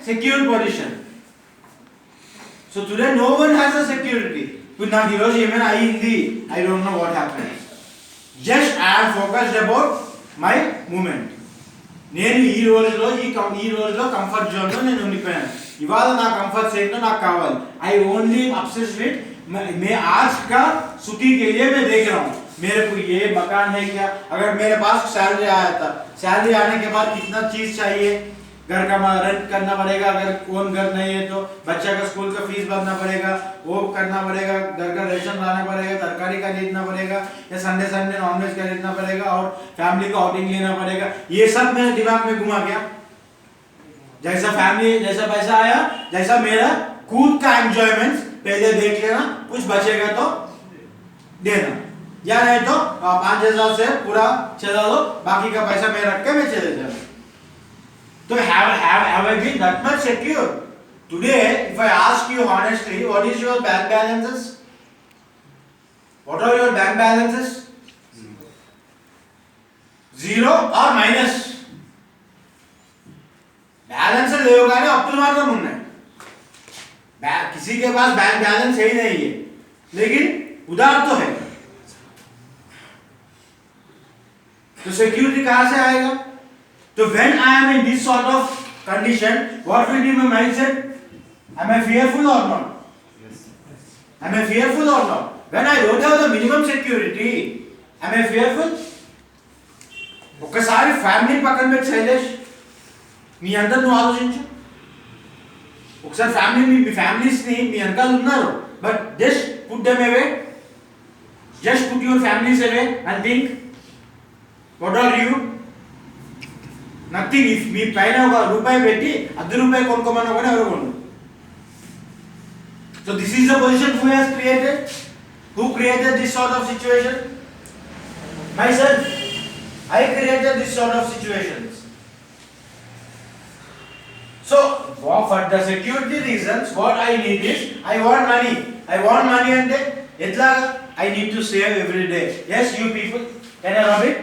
secure position. So today no one has a security. ఇప్పుడు నాకు ఈరోజు ఏమైనా అయ్యింది, I don't know what happened. Just I am focused about my movement. నేను ఈ రోజులో కంఫర్ట్ జోన్లో నేను ఉండిపోయాను. ఇవాళ నా కంఫర్ట్ జోన్లో నాకు కావాలి. I only obsessed with मैं आज का सुखी के लिए मैं देख रहा हूँ. मेरे को ये मकान है क्या, अगर मेरे पास सैलरी आया था, सैलरी आने के बाद कितना चीज चाहिए, घर का रेंट करना पड़ेगा, अगर कौन घर नहीं है तो बच्चा का स्कूल का फीस भरना पड़ेगा, वो करना पड़ेगा, घर का रेशन लाना पड़ेगा, तरकारी का खरीदना पड़ेगा, या संडे नॉनवेज का खरीदना पड़ेगा, और फैमिली का आउटिंग लेना पड़ेगा. ये सब मेरे दिमाग में घुमा गया. जैसा फैमिली, जैसा पैसा आया, जैसा मेरा खुद का एंजॉयमेंट पहले देख लेना, कुछ बचेगा तो देना, या नहीं तो 5,000 से पूरा चला लो, बाकी का पैसा मैं रख के मैं चले जाऊँ. So have I been that much secure? Today, if I ask you honestly, what is your bank balances? What are your bank balances? Zero or minus? Balance ले होगा ना, अब तो मारना मुन्ने. किसी के पास बैंक बैलेंस है ही नहीं है, लेकिन उधार तो है. तो सिक्योरिटी कहाँ से आएगा? So when I am in this sort of condition, what will be my mindset? Am I fearful or not? Yes. Am I fearful or not? When I don't have the minimum security, am I fearful? ఒకసారి family పక్కన పెట్టి శైలేష్, మీ అందరు నువ్వు ఆలోచించు. ఒకసారి మీ ఫ్యామిలీస్ని మీ వెనకాల ఉన్నారు, but just put them away, just put your families away and think, what are you? Nothing. If మీ పైన ₹1 పెట్టి ₹10 కొనుక్కోమన్నా కూడా ఎవరు కొను. So this is the position who has created, who created this sort of situation? Myself. I created this sort of situations. So for the security reasons, what I need is, I want money. I want money ante etla I need to save every day. Yes, you people, can I rub it?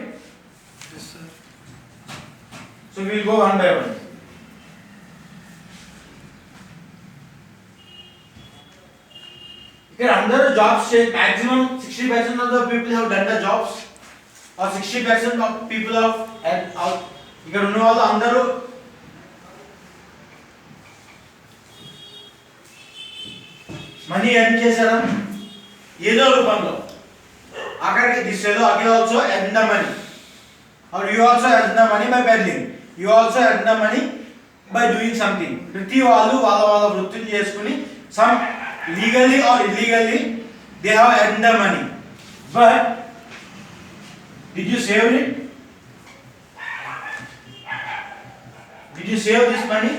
So we will go one by one. Here under jobs, maximum 60% of the people have done the jobs, or 60% of people have ఇక్కడ ఉన్న వాళ్ళు అందరూ money earn చేశారా ఏదో రూపంలో. ఆఖరికి this fellow again also earn the money, or you also earn the money by peddling, you also earn the money by doing something. ప్రతి వాళ్ళు వాళ్ళ వృత్తిని చేసుకుని, some legally or illegally they have earned the money, but did you save it? Did you save this money?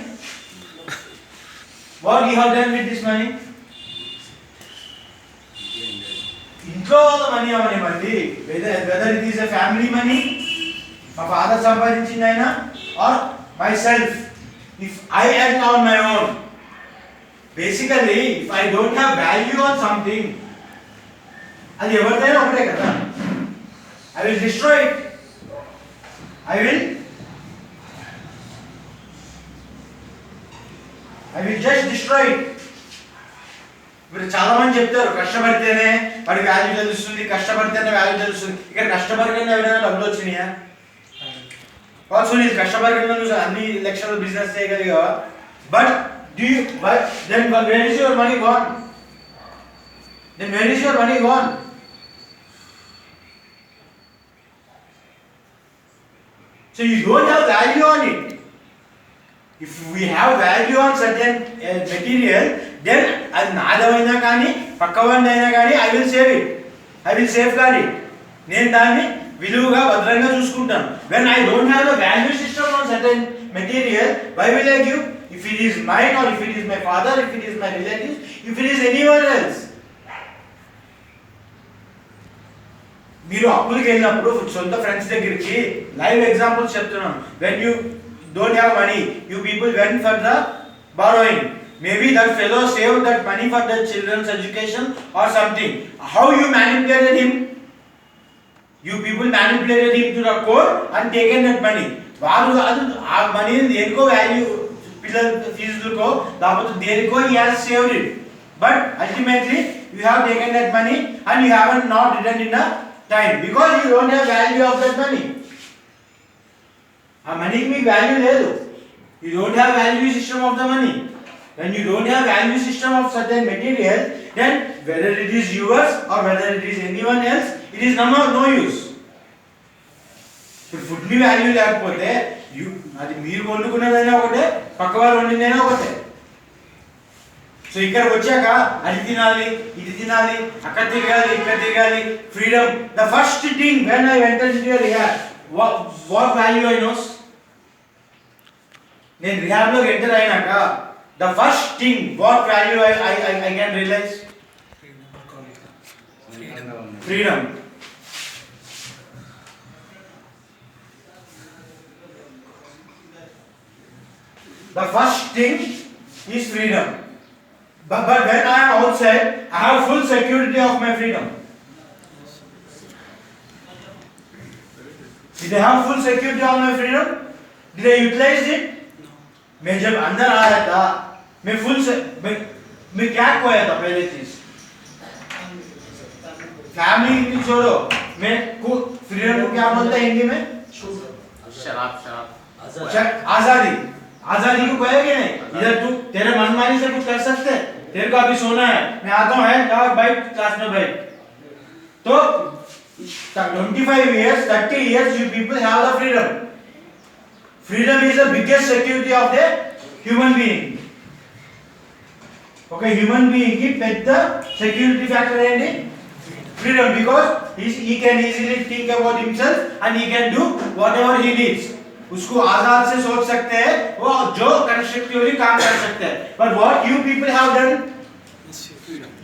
What you have done with this money? ఇంట్లో వాళ్ళ money అవనివ్వండి, whether it is a family money, my father సంపాదించింది అయినా, or myself, if I earn on my own. Basically, if I don't have value on something, అది ఎవరిదైనా ఒకటే కదా, I will destroy it. I will just destroy it. ఇప్పుడు చాలా మంది చెప్తారు, కష్టపడితేనే వాడి వాల్యూ తెలుస్తుంది, కష్టపడితేనే వాల్యూ తెలుస్తుంది. ఇక్కడ కష్టపడకుండా ఎవరైనా డబ్బులు వచ్చినాయా? సునీల్ కష్టపడకుండా నువ్వు అన్ని లక్షల బిజినెస్ చేయగలిగావా? But then where is your money gone? Then where is your money gone? So you don't have value on it. If we have value on certain material, then అది నాదమైనా కానీ పక్కవాడినైనా కానీ I will save it, I will safeguard it. నేను దాన్ని విలువగా భద్రంగా చూసుకుంటాను. When I don't have a value system on certain material, why will I give? If it is mine, or if it is my father, if it is my relatives, if it is anyone else. మీరు అప్పులకి వెళ్ళినప్పుడు సొంత friends దగ్గరికి live examples చెప్తున్నాను. when you don't have money, you people went for the borrowing. Maybe that fellow saved that money for the children's education or something. How you manipulated him? You people manipulated him to the core and taken that money. వారు ఆ మనీని దేనికో value ఫీజులకో లేకపోతే దేనికో he has saved it, but ultimately you have taken that money and you haven't not returned in the time because you don't have value of that money. ఆ మనీకి మీకు value లేదు. You don't have value system of the money. When you don't have value system of certain material, then whether it is yours or whether it is anyone else, it is no use. ఇప్పుడు food ని value లేకపోతే అది మీరు వండుకున్నదైనా ఒకటే, పక్క వాళ్ళు వండిందైనా ఒకటే. So ఇక్కడికి వచ్చాక అది తినాలి, ఇది తినాలి, అక్కడ తిరగాలి, ఇక్కడ తిరగాలి, freedom. The first thing when I enter into rehab, what value I knows. నేను రిహాబ్ లోకి ఎంటర్ అయినాక the first thing what value I can realise, freedom. The first thing is freedom. But when I am outside, I have full security of my freedom. Did I have full security of my freedom? Did I utilize it? मैं जब अंदर आया था, मैं मैं क्या खोया था पहले चीज. फैमिली की छोड़ो, मैं फ्रीडम को क्या बोलते हैं हिंदी में? शराब. आजादी. आजादी को खोया कि नहीं? इधर तू तेरे मनमानी से कुछ कर सकते है. तेरे को अभी सोना है, मैं आता हूँ, है जाओ बैठ क्लास में बैठ. तो 25 years, 30 years, you people have the freedom. Freedom is the biggest security of the human being. Okay, human being ki pedda security factor enti freedom, because he can easily think about himself and he can do whatever he needs. उसको आजाद से सोच सकते हैं, वो जो constructively काम कर सकते हैं. But what you people have done,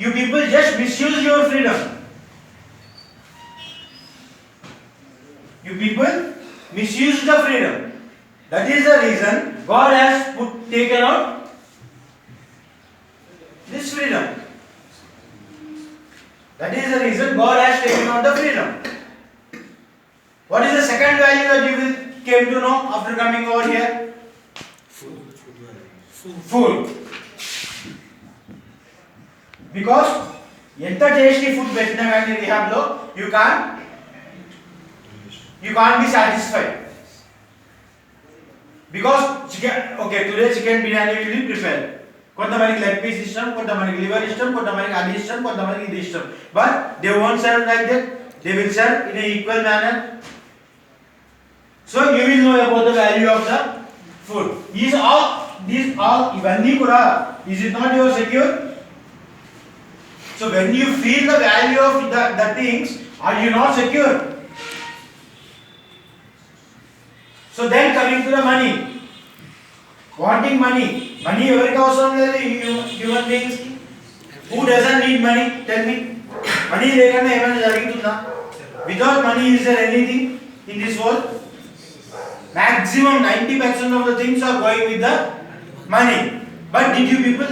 you people just misuse your freedom. You people misuse the freedom. That is the reason God has taken out this freedom. That is the reason God has taken out the freedom. What is the second value that you will came to know after coming over here? Food. Because enta tasty food పెట్టినా కానీ rehab లో you can't be satisfied. Because chicken, okay, today chicken biryani will be prepared. కొంతమందికి leg piece ఇష్టం, కొంతమందికి liver ఇష్టం, కొంతమందికి అది ఇష్టం, కొంతమందికి ఇది ఇష్టం. But they won't serve like that. They will serve in an equal manner. So you will know about the value of the food. These all ivanni kuda, is it not your secure? So when you feel the value of the things, are you not secure? So then coming to the money, wanting money evariki avasaram ledhu human beings ki. Who doesn't need money? Tell me. Money lekana emanna jarigutunda? Without money is there anything in this world? Maximum 90% of the things are going with the money. But did you people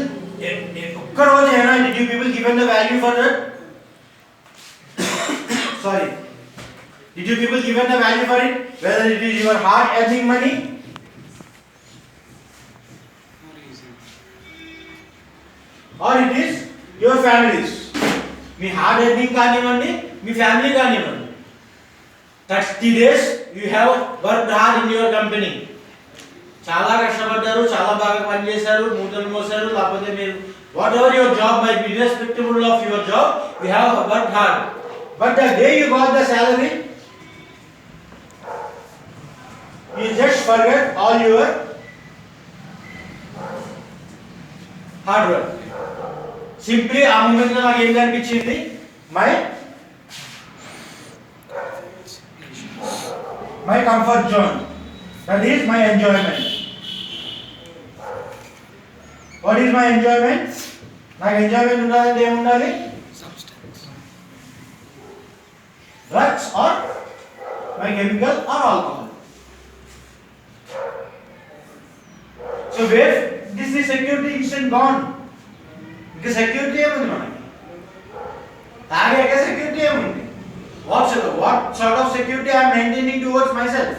ఒక్క రోజు అయినా did you people given the value for that? Sorry. Did you people given the value for it? Whether it is your hard earning money or it is your families. Me hard earning కానివ్వండి, మీ family కానివ్వండి. 30 days you have worked hard in your company. చాలా కష్టపడ్డారు, చాలా బాగా పని చేశారు, మూటలు మోసారు, లేకపోతే మీరు whatever your job might be, irrespective of your job, you have worked hard. But the day you got the salary, you just forget all your hard work. Simply ఆ మూమెంట్ లో నాకు ఏం కనిపించింది, my comfort zone, that is my enjoyment. What is my enjoyment? నాకు enjoyment ఉండాలంటే ఏం ఉండాలి? Drugs or my chemical or alcohol. So where this is security instant gone. ఇంకా సెక్యూరిటీ ఏముంది మనకి? తాగాక సెక్యూరిటీ ఏముంది? What sort of security I am maintaining towards myself?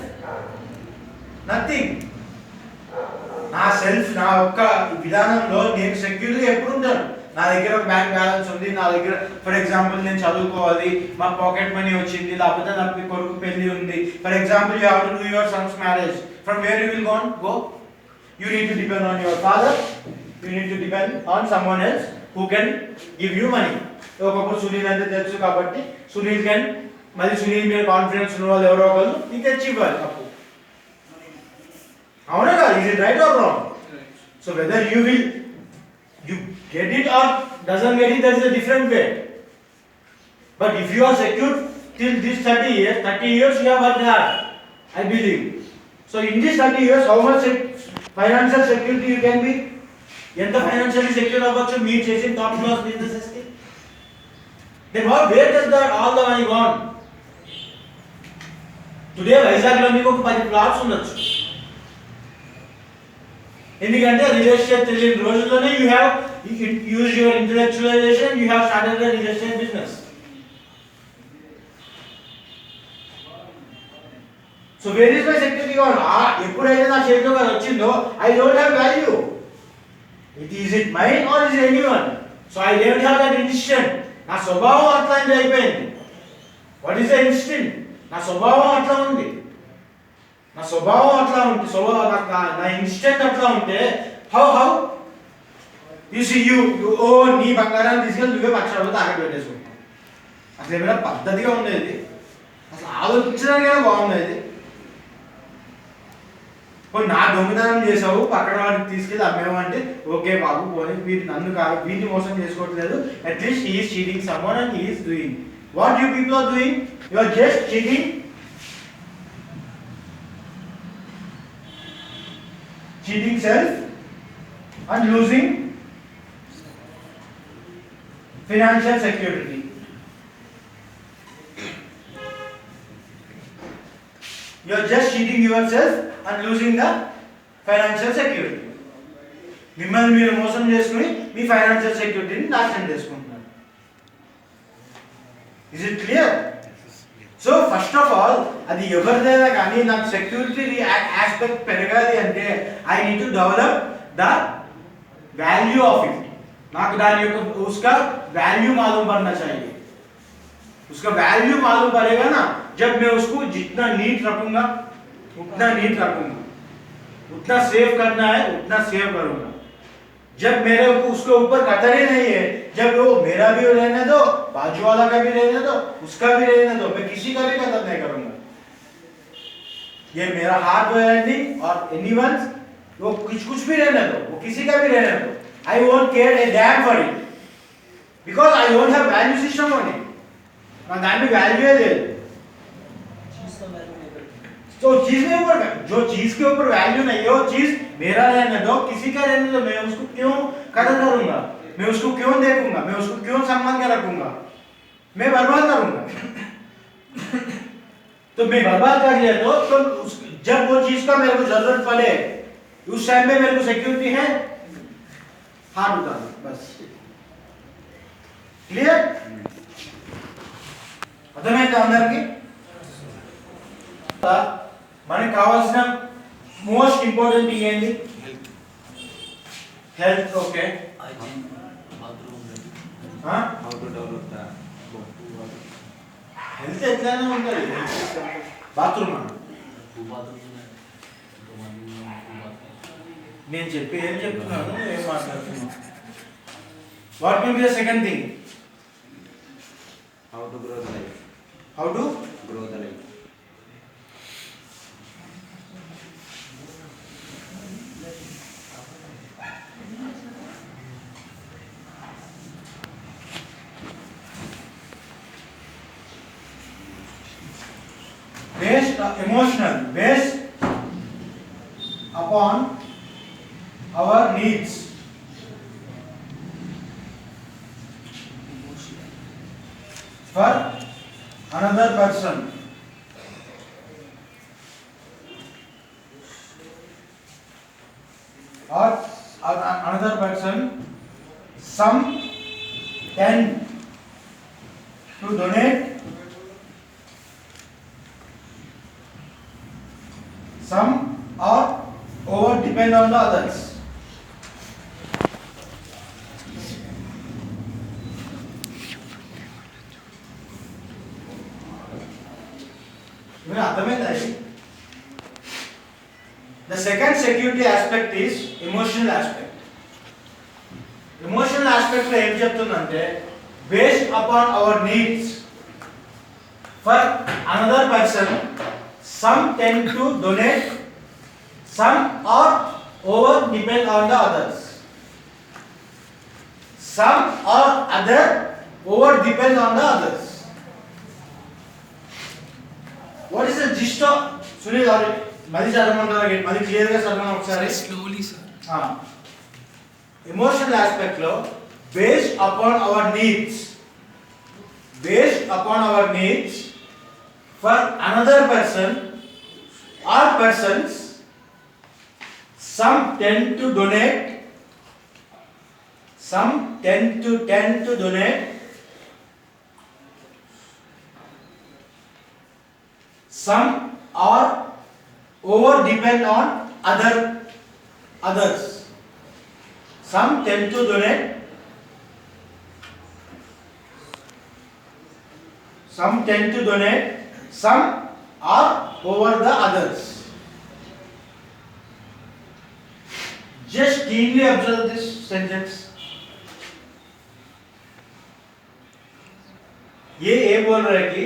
Nothing. నా self నా ఒక్క విధానంలో నేను సెక్యూర్గా ఎప్పుడు ఉంటాను. నా దగ్గర ఒక బ్యాంక్ బ్యాలెన్స్ ఉంది, నా దగ్గర ఫర్ ఎగ్జాంపుల్ నేను చదువుకోవాలి, మా పాకెట్ మనీ వచ్చింది, లేకపోతే నాకు కొడుకు పెళ్లి ఉంది. For example you have to do your son's marriage. From where you will go? You need to depend on your father, you need to depend on someone else who can give you money. ఒకప్పుడు సునీల్ అంటే తెలుసు కాబట్టి Sunil can, మరి సునీల్ మీద confidence ఉన్న వాళ్ళు ఎవరో ఒకళ్ళు నీకు తెచ్చి ఇవ్వాలి అప్పు. అవునా కదా? Is it right or wrong? So whether you get it or doesn't get it, that is a different way. But if you are secured till this 30 years you have worked hard, I believe. So in these 30 years how much financial security you can be? ఎంత financially secure అవ్వచ్చు మీరు చేసిన top class businesses కి? Then where does all the money gone? Today Vizag లో మీకు ఒక 10 plots ఉండొచ్చు. ఎందుకంటే రియల్ ఎస్టేట్ తెలియని రోజుల్లోనే you have used your intellectualization, you have started a real estate business. So where is my security gone? ఎప్పుడైతే నా చేతిలోకి అది వచ్చిందో I don't have value. Is it mine or is it anyone? So I don't have that instinct. నా స్వభావం అట్లాంటిది అయిపోయింది. What is the instinct? నా స్వభావం అట్లా ఉంది. నా స్వభావం అట్లా ఉంది. నా ఇన్స్టెంట్ అట్లా ఉంటే how you see you నీ బంగారాన్ని తీసుకెళ్ళి నువ్వే పక్షాలు తాకట్టు పెట్టేసుకుంటావు. అసలు ఏమైనా పద్ధతిగా ఉండేది? అసలు ఆలోచించడానికైనా బాగుండేది. నా దొంగతనం చేసావు, పక్కన వాడికి తీసుకెళ్ళి అమ్మేమంటే ఓకే బాబు పోనీ వీటిని మోసం చేసుకోవట్లేదు, at least he is cheating someone and he is doing what you people are doing. You are just cheating self and losing financial security. You are just cheating yourself and losing the financial security. మిమ్మల్ని మీరు మోసం చేసుకుని మీ financial సెక్యూరిటీని నాశనం చేసుకుంటున్నారు. Is it clear? So first of all అది ఎవరిదైనా కానీ నాకు సెక్యూరిటీ ఆస్పెక్ట్ పెరగాలి అంటే I need to develop the value of it. నాకు దాని యొక్క उसका value मालूम पड़ना चाहिए. उसका वैल्यू मालूम पड़ेगा ना, जब मैं उसको जितना नीट रखूंगा उतना नीट रखूंगा, उतना सेव करना है उतना सेव करूंगा. जब मेरे को उसके ऊपर कतर ही नहीं है, जब वो मेरा भी रहने दो, बाजू वाला का भी रहने दो, उसका भी रहने दो, मैं किसी का भी कदर नहीं करूंगा. ये मेरा हार्ट वेल्डिंग और एनीवन वो कुछ भी रहने दो, वो किसी का भी रहने दो. I won't care a damn for it because I don't have value system on it. ना दान में वैल्यू है तो चीज के ऊपर जो चीज के ऊपर वैल्यू नहीं है वो चीज मेरा रहने दो, किसी का रहने दो. मैं उसको क्यों कदर करूंगा, मैं उसको क्यों देखूंगा, मैं उसको क्यों सम्मान के रखूंगा, मैं बर्बाद करूंगा. तो मैं बर्बाद कर लिया तो जब वो चीज का मेरे को जरूरत पड़े उस टाइम में मेरे को सिक्योरिटी है, हाथ उठा दो बस. क्लियर? అర్థమైందా అందరికి? మనకి కావాల్సిన మోస్ట్ ఇంపార్టెంట్ థింగ్ ఏంటి? హెల్త్. ఓకే, హెల్త్ ఎట్లయినా ఉంటుంది. బాత్రూమ్ నేను చెప్పి ఏం చెప్తున్నాను, ఏం మాట్లాడుతున్నాను? What will be the second thing? How to grow the life. How to grow the life. Based emotional, based upon our needs. For another person. Or another person, some tend to donate, some are over depend on the others. The second security aspect is emotional aspect. Emotional aspect lo em cheptundante, based upon our needs for another person, some tend to donate, some or over depend on the others. Some or other over depend on the others. What is the gist of Sunil or Madi చదవమంటారా మళ్ళీ clear గా చదవమని ఒకసారి slowly sir. Emotional aspect లో based upon our needs for another person or persons, some tend to donate, some are over depend on others. Some tend to donate, some are over the others. Just keenly observe this sentence. ये बोल रहा है कि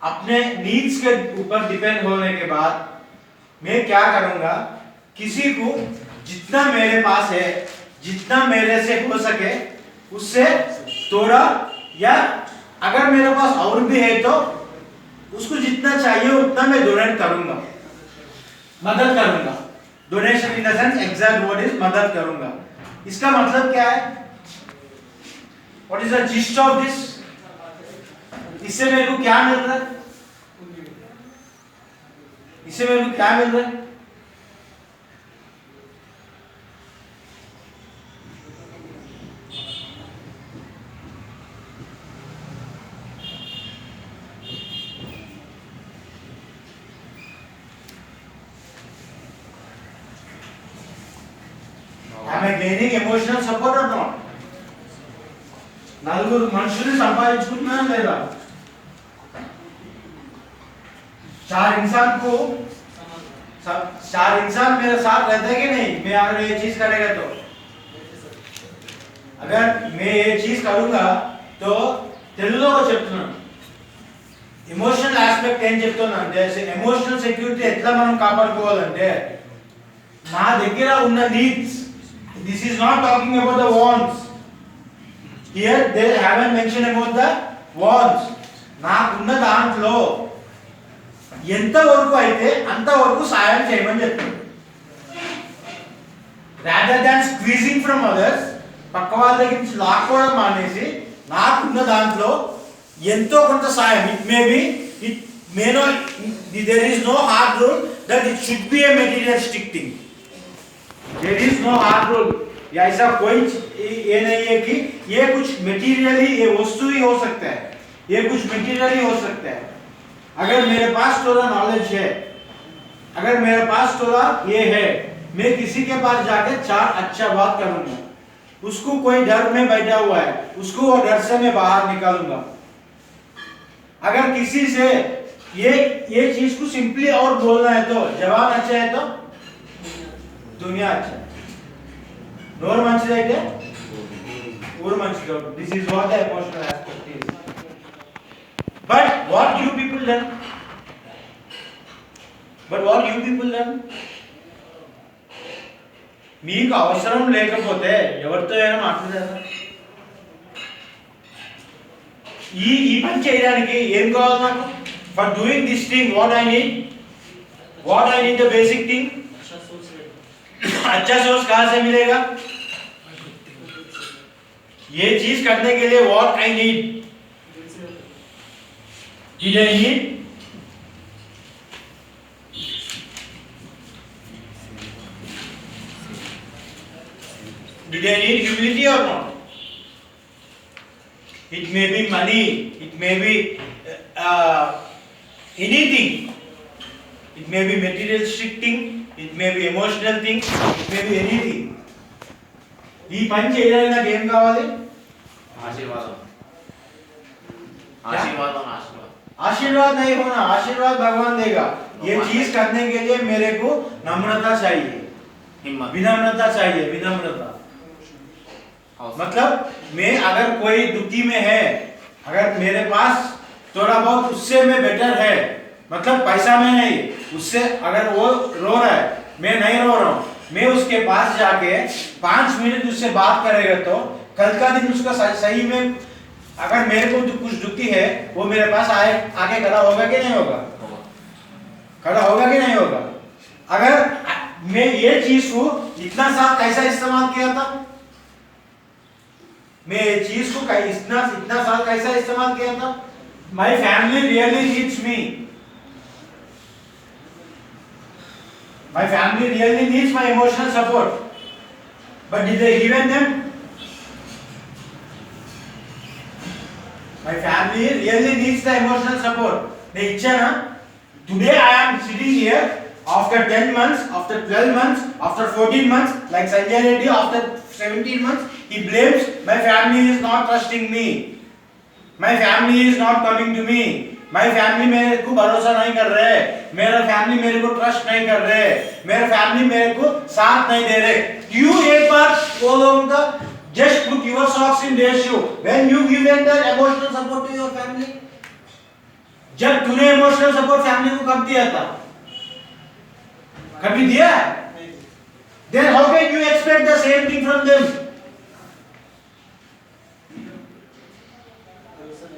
अपने needs के ऊपर depend होने के बाद मैं क्या करूंगा, किसी को जितना मेरे पास है, जितना मेरे से हो सके उससे थोड़ा, या अगर मेरे पास और भी है तो उसको जितना चाहिए उतना मैं डोनेट करूंगा, मदद करूंगा. Donation in the sense exact word is मदद करूंगा. इसका मतलब क्या है? What is the gist of this? इससे मेरे को क्या मिल रहा है? Am I gaining emotional support or not? నలుగురు మనుషుల్ని సంపాదించుకుంటున్నాను లేదా? चार इंसान मेरे साथ रहते हैं कि नहीं? मैं अगर ये चीज करेगा तो, अगर मैं ये चीज करूंगा तो తెలుగులో చెప్తున్నాను. ఎమోషనల్ ఆస్పెక్ట్ ఏం చెప్తున్నా అంటే, ఎమోషనల్ సెక్యూరిటీ ఎట్లా మనం కాపాడుకోవాలంటే, నా దగ్గర ఉన్న needs, this is not talking about the wants. Here they haven't mention about the wants. నాకున్న దాంట్లో ఎంత వరకు అయితే అంత వరకు సాయం చేయమని చెప్తాను. Rather than squeezing from others, పక్క వాళ్ళ దగ్గర నుంచి లాక్కోవడం మానేసి నాకున్న దాంట్లో ఎంతో కొంత సాయం. It may not, there is no hard rule that it should be a materialistic thing. There is no hard rule. या ऐसा कोई ये नहीं है कि ये कुछ मटेरियली, ये वस्तु ही हो सकता है, ये कुछ मटेरियली हो सकता है. अगर मेरे पास थोड़ा नॉलेज है, अगर मेरे पास थोड़ा ये है, मैं किसी के पास जाके चार अच्छा बात करूंगा. उसको कोई डर में बैठा हुआ है, उसको वो डर से मैं बाहर निकालूंगा. अगर किसी से ये चीज को सिंपली और बोलना है तो, जवाब अच्छा है तो दुनिया अच्छा, नोर मंचिदైతే ఊరు మంచిది. This is what the emotional aspect is. But what you people learn? మీకు అవసరం లేకపోతే ఎవరితో అయినా మాట్లాడతారా? ఈ పని చేయడానికి ఏం కావాలి నాకు? For doing this thing, what I need the basic thing. अच्छा सोर्स कहाँ से मिलेगा? ये चीज करने के लिए what I need. Did I need? Did I need humility or not? It may be money, it may be anything. It may be materialistic thing, it may be emotional thing, it may be anything. ఈ పని చేయడానికి నాకు ఏం కావాలి? आशीर्वाद आशीर्वाद आशीर्वाद नहीं होना, आशीर्वाद भगवान देगा। ये चीज करने के लिए मेरे को नम्रता चाहिए, हिम्मत, विनम्रता चाहिए, विनम्रता। मतलब मैं अगर कोई दुखी में है, अगर मेरे पास थोड़ा बहुत उससे में बेटर है, मतलब पैसा में नहीं, उससे अगर वो रो रहा है, मैं नहीं रो रहा हूँ, मैं उसके पास जाके 5 मिनट उससे बात करेगा तो कल का दिन उसका सही में अगर मेरे को कुछ दुखी है वो मेरे पास आगे खड़ा होगा कि नहीं होगा? खड़ा होगा कि नहीं होगा? अगर मैं ये चीज को इतना साल कैसा इस्तेमाल किया था, मैं ये चीज को इतना साल कैसा इस्तेमाल किया था? My family really needs me. My family really needs my emotional support. But did they given them? My family really needs the emotional support. They ichana. Today I am sitting here after 10 months, after 12 months, after 14 months, like Sanjay Reddy after 17 months, he blames my family is not trusting me. My family is not coming to me. My family मेरे को भरोसा नहीं कर रहे, मेरा family मेरे को trust नहीं कर रहे, मेरा फैमिली मेरे को साथ नहीं दे रहे। क्यों एक बार वो लोगों का just put your socks in their shoe when you given that emotional support to your family? जब तूने emotional support फैमिली को कब दिया था? कभी दिया? Then how can you expect the same thing from them?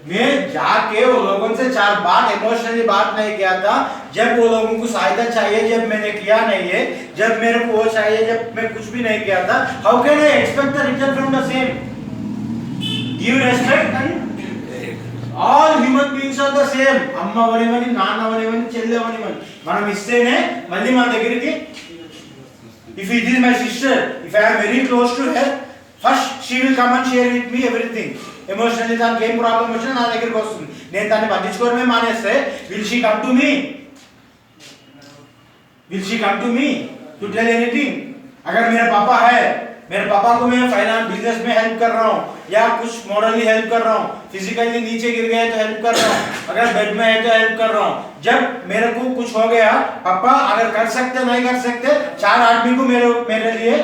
मैं जाके वो लोगों से 4 बात इमोशनली बात नहीं किया था, जब वो लोगों को सहायता चाहिए जब मैंने किया नहीं है, जब मेरे को वो चाहिए जब मैं कुछ भी नहीं किया था, how can I expect the return from the same? Give respect and all human beings are the same. అమ్మ వనివని, నాన్న వనివని, చెల్లె వనివని మనం ఇస్తేనే మళ్ళీ మన దగ్గరికి, if it is my sister, if I am very close to her, first she will come and share with me everything. Emotionally దానికి ఏం ప్రాబ్లం వచ్చినా నా దగ్గరికి వస్తుంది, నేను దాన్ని పట్టించుకోవడమే మానేస్తే will she come to me? Will she come to me to tell anything? अगर मेरा पापा है, मेरे पापा को मैं फाइनेंस बिजनेस में हेल्प कर रहा हूँ या कुछ मॉरली हेल्प कर रहा हूँ, फिजिकली नीचे गिर गए तो हेल्प कर रहा हूँ, अगर बेड में है तो हेल्प कर रहा हूँ, जब मेरे को कुछ हो गया पापा अगर कर सकते नहीं कर सकते 4 आदमी को मेरे लिए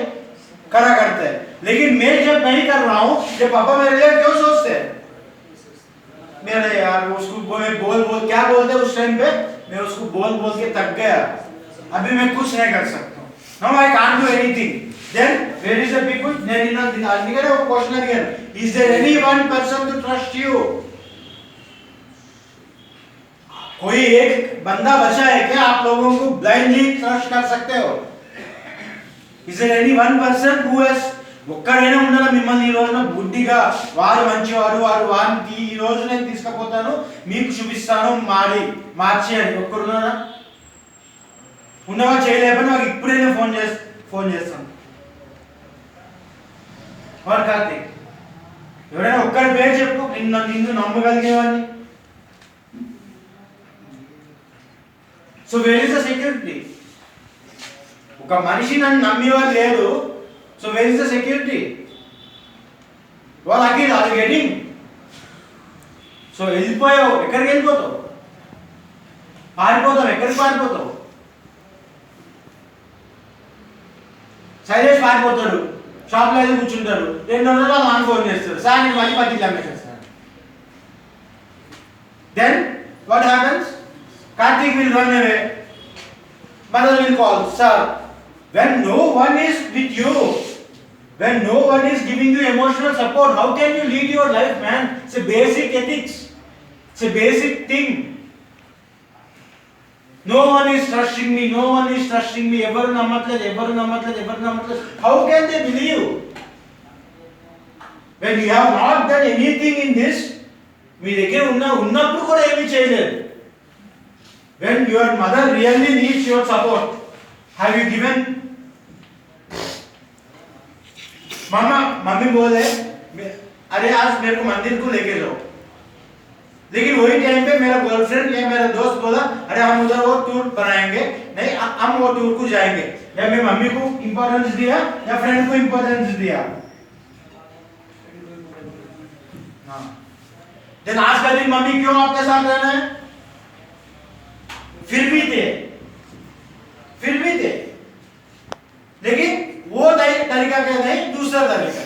करा करते हैं, लेकिन मैं जब नहीं कर रहा हूँ जब पापा मेरे लिए क्यों सोचते हैं? मेरे यार उसको बोल क्या बोलते उस टाइम पे, मैं उसको बोल के थक गया, अभी मैं कुछ नहीं कर सकता हूँ, now I can't do anything. Then where is the people? Then in the question again, is there any one person to trust you? कोई एक बंदा बचा है क्या आप लोगों को ब्लाइंडली ट्रस्ट कर सकते हो? Is there any one person who has ఒక్కడైనా ఉండాలా మిమ్మల్ని ఈ రోజున బుద్ధిగా వారు మంచివారు వారికి ఈ రోజు నేను తీసుకుపోతాను మీకు చూపిస్తాను మార్చి అని ఒక్కరున్నారా? ఉన్నవా? చేయలేకపోతే నాకు ఇప్పుడే నేను ఫోన్ చేస్తాను. వారు కార్తీక్ ఎవరైనా ఒక్కడి పేరు చెప్పు, నిన్ను నమ్మగలిగేవాడిని. So where is the security? ఒక మనిషి నన్ను నమ్మేవారు లేడు, so where is the security? వాళ్ళు అగైన్ ఆర్ గెటింగ్. సో వెళ్ళిపోయావు, ఎక్కడికి వెళ్ళిపోతావు? పారిపోతావు, ఎక్కడికి పారిపోతావు? శైలేష్ పారిపోతాడు, షాప్లో వెళ్ళి కూర్చుంటాడు, 2 రోజులు నాన్న ఫోన్ చేస్తాడు, సార్ నేను మళ్ళీ 10 అమ్మేసేస్తాను. Then what happens? Karthik will run away, mother will call, sir. When no one is with you, when no one is giving you emotional support, how can you lead your life, man? It's a basic ethics, it's a basic thing. No one is trusting me, no one is trusting me, evaru nammatledu. How can they believe when you have not done anything in this? మీ దగ్గర ఉన్నప్పుడు కూడా ఏమీ చేయలేదు. When your mother really needs your support, have you given? Mummy बोले अरे आज मेरे को मंदिर को लेके जाओ, लेकिन वही टाइम पे मेरा गर्लफ्रेंड या मेरा दोस्त बोला अरे हम उधर वो टूर बनाएंगे, नहीं हम वो टूर को जाएंगे, या मैं मम्मी को इंपॉर्टेंस दिया या फ्रेंड को इंपॉर्टेंस दिया। हाँ, देन आज का दिन मम्मी क्यों आपके साथ रहना है? फिर भी थे, लेकिन वो तरीका क्या नहीं, दूसरा तरीका।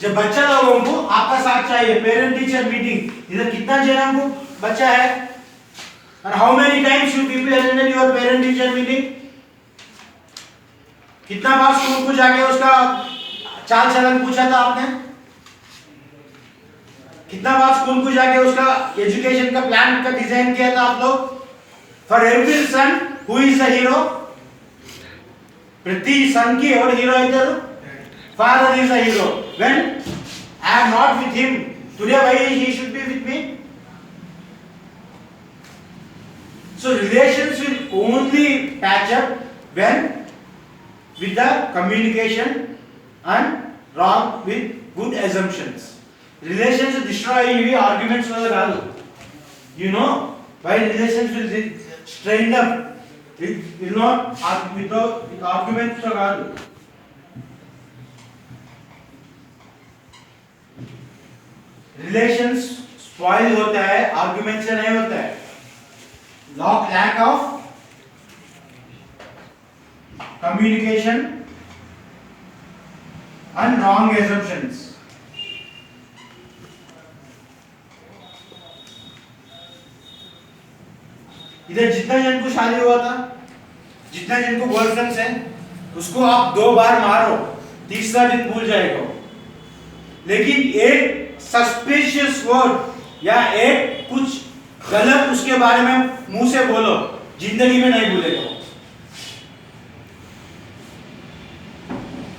जब बच्चा लोगों को आपका साथ चाहिए, पेरेंट टीचर मीटिंग, इधर कितना जनों को बच्चा है, and how many times you people attended your parent teacher meeting? कितना बार स्कूल को जाके उसका चाल चलन पूछा था आपने? कितना बार स्कूल को जाके उसका एजुकेशन का प्लान का डिजाइन किया था आप लोग? For every son, who is the hero? प्रति सन की और हीरो इधर Father is the hero. When I am not with him, today why he should be with me? So relations will only patch up when with the communication and wrong with good assumptions. Relations destroy arguments వల్ల కాదు. You know why relations will strained up? It will not with arguments తో కాదు. Relations spoil होता है argument से नहीं होता है, lack of communication and wrong assumptions. इधर जितना जन को शादी हुआ था, जितना जन को गर्लफ्रेंड्स है, उसको आप 2 बार मारो, तीसरा दिन भूल जाएगा, लेकिन एक सस्पिशियस वर्ड या एक कुछ गलत उसके बारे में मुंह से बोलो, जिंदगी में नहीं भूलेगा,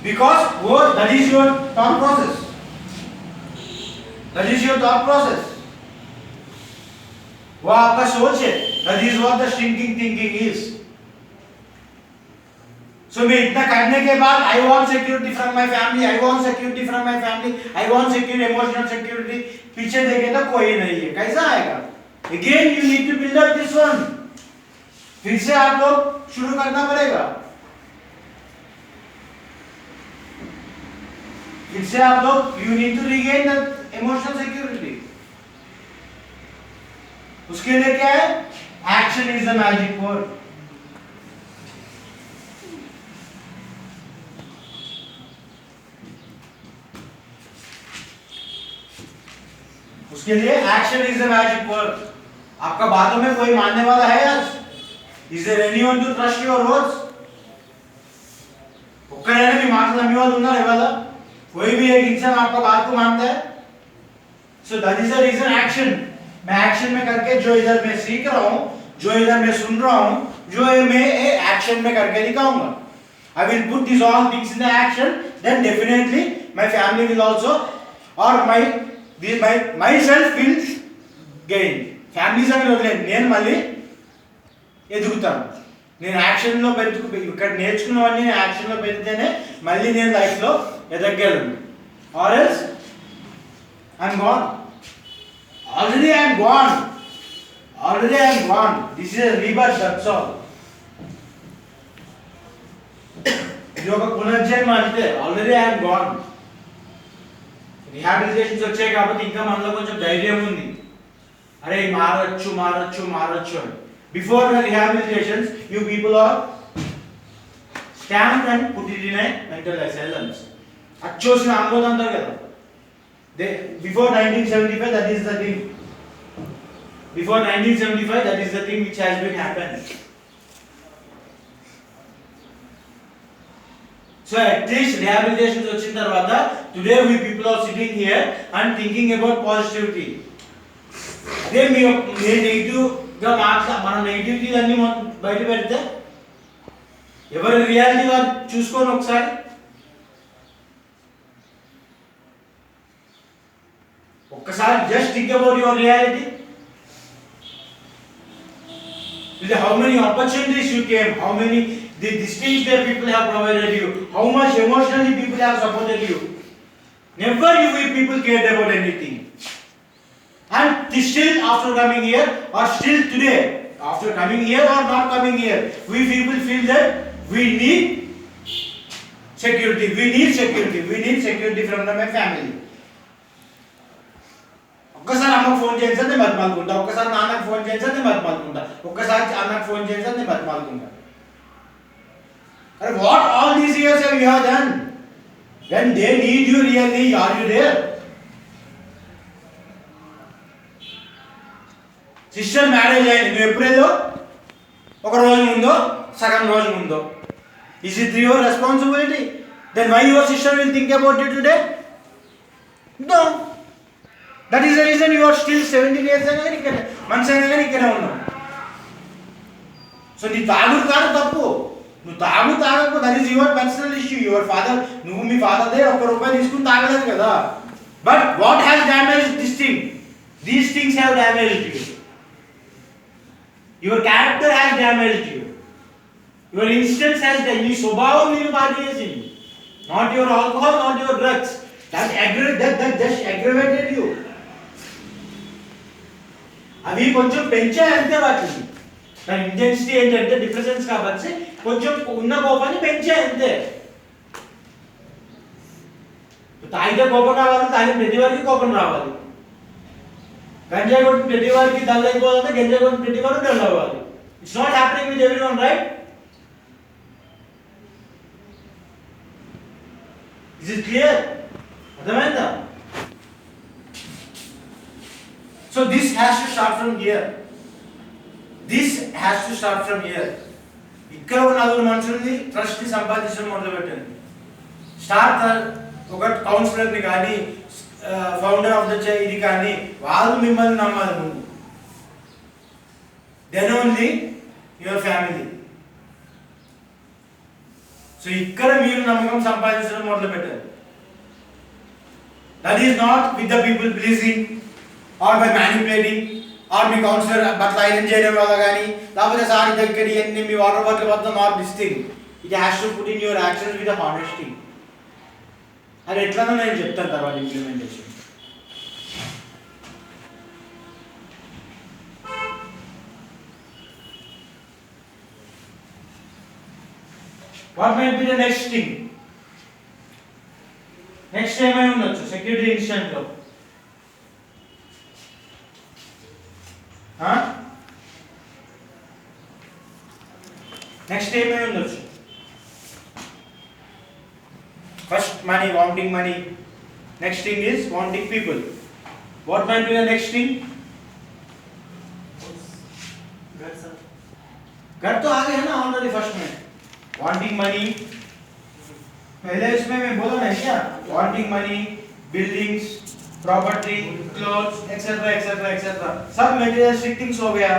बिकॉज वो that is your thought process, that is your thought process, वो आपका सोच है, that is what the thinking is. So मैं इतना करने के बाद I want security from my family, I want security from my family, I want security, emotional security, पीछे देखे तो कोई नहीं है, कैसा आएगा? Again you need to build up this one. फिर से आप लोग शुरू करना पड़ेगा, फिर से आप लोग you need to regain the emotional security. उसके लिए क्या है? Action is the magic word. उसके लिए action is the magic word. आपका बातों में कोई मानने वाला है यार? Is there anyone to trust your words? ఒక్కడైనా మీ మాటలు నమ్మేవాళ్ళు ఉన్నారు ఇవాళ? कोई भी एक इंसान आपका बात को मानता है? So that is the reason action. मैं एक्शन में करके जो इधर मैं सीख रहा हूं, जो इधर मैं सुन रहा हूं, जो मैं एक्शन में करके दिखाऊंगा. I will put these all things in the action, then definitely my family will also, or myself will gain. Family సంగతి వదిలేదు, నేను మళ్ళీ ఎదుగుతాను. నేను యాక్షన్లో ఇక్కడ నేర్చుకున్నవన్నీ నేను యాక్షన్లో పెడితేనే మళ్ళీ నేను లైఫ్లో ఎదగలను. Or else I'm gone. Already I'm gone. This is rebirth, that's all. ఇది ఒక పునర్జన్మ అంతే. Already I'm gone. రిహాబిలిటేషన్స్ వచ్చాయి కాబట్టి ఇంకా మనలో కొంచెం ధైర్యం ఉంది, అరే మారచ్చు అని. Before the rehabilitations you people are stamp and put it in a mental asylums. అచ్చోసిన ఆందోళన అంటారు కదా, before 1975 that is the thing. Before 1975 that is the thing which has been happen. So at least rehabilitation వచ్చిన తర్వాత today we people are sitting here and thinking about positivity. అదే మీ negative గా మన negativity అన్ని బయట పెడితే ఎవరి రియాలిటీ వారు చూసుకోండి ఒకసారి. ఒక్కసారి just think about your reality. How many opportunities you came, how many the things that people have provided you, how much emotionally people have supported you. Never we people cared about anything. And still after coming here or still today, after coming here or not coming here, we people feel that we need security. We need security. We need security from my family. ఒక్కసారి అమ్మకు phone చేయించండి బతిమాలుకుంటా, ఒక్కసారి నాన్నకు phone చేయించండి బతిమాలుకుంటా, ఒక్కసారి అన్నకు phone చేయించండి బతిమాలుకుంటా. What all these years have you have done? When they need you really, are you there? Sister marriage అయింది, నువ్వు ఎప్పుడు వెళ్ళో? ఒక రోజు ముందో సగం రోజు ముందో. Is it your responsibility? Then why your sister will think about you today? No. That is the reason you are still 17 years అయినా ఇక్కడ మనసు అయినా కానీ ఇక్కడే ఉన్నావు. సో నీ తాగుడు కాదు తప్పు, నువ్వు తాగకు, that is your personal issue. Your father, నువ్వు మీ ఫాదర్ దగ్గర ₹1 తీసుకుని తాగలేదు కదా. But what has damaged this thing? These things have damaged you. Your character has damaged you. Your instance has damaged. నీ స్వభావం నేను పాడు చేసింది. Not your alcohol, not your drugs. That just aggravated you. అవి కొంచెం పెంచాయి అంతే వాటిని. దాని ఇంటెన్సిటీ ఏంటంటే డిఫరెన్స్ కాబట్టి కొంచెం ఉన్న కోపాన్ని పెంచాయి అంతే. తాగితే కోపం రావాలి, తాగిన ప్రతి వారికి కోపం రావాలి. గంజాయి కొట్టిన ప్రతి వారికి డల్ అయిపోవాలంటే గంజాయి కొట్టిన ప్రతి వారు డల్ అవ్వాలి. It's not happening with everyone, right? Is it clear? అర్థమైందా? So this has to start from here. This has to start from here. ఇక్కడ ఉన్న నలుగురు మనుషుల్ని ట్రస్ట్ ని సంపాదించడం మొదలుపెట్టండి. స్టార్ట్ ఒక కౌన్సిలర్ ని కానీ ఫౌండర్ ఆఫ్ ద ఇది కానీ వాళ్ళు మిమ్మల్ని నమ్మాలి ముందు. Then only your family. So ఇక్కడ మీరు నమ్మకం సంపాదించడం మొదలు పెట్టండి. That is not with the people pleasing or by manipulating or మీ కౌన్సిలర్ బట్ల ఐరన్ చేయడం వల్ల కానీ లేకపోతే సారి దగ్గర ఇవన్నీ మీ వాటర్ బాటిల్ వద్ద not this thing. It has to put in your actions with honesty. అది ఎట్లనో నేను చెప్తాను తర్వాత implementation. What might be the next thing? Next ఏమై ఉండొచ్చు సెక్యూరిటీ ఇన్సిడెంట్ లో? నెక్స్ట్ ఏమై ఉండొచ్చు? First money, wanting money. Next thing is wanting people. What might be the next thing? घर तो आ गए ना ऑलरेडी फर्स्ट में. वांटिंग मनी पहले इसमें मैं बोला ना क्या? Wanting money, buildings, property, clothes, etcetera etcetera etcetera, सब मटेरियलिस्टिक थिंग्स हो गया.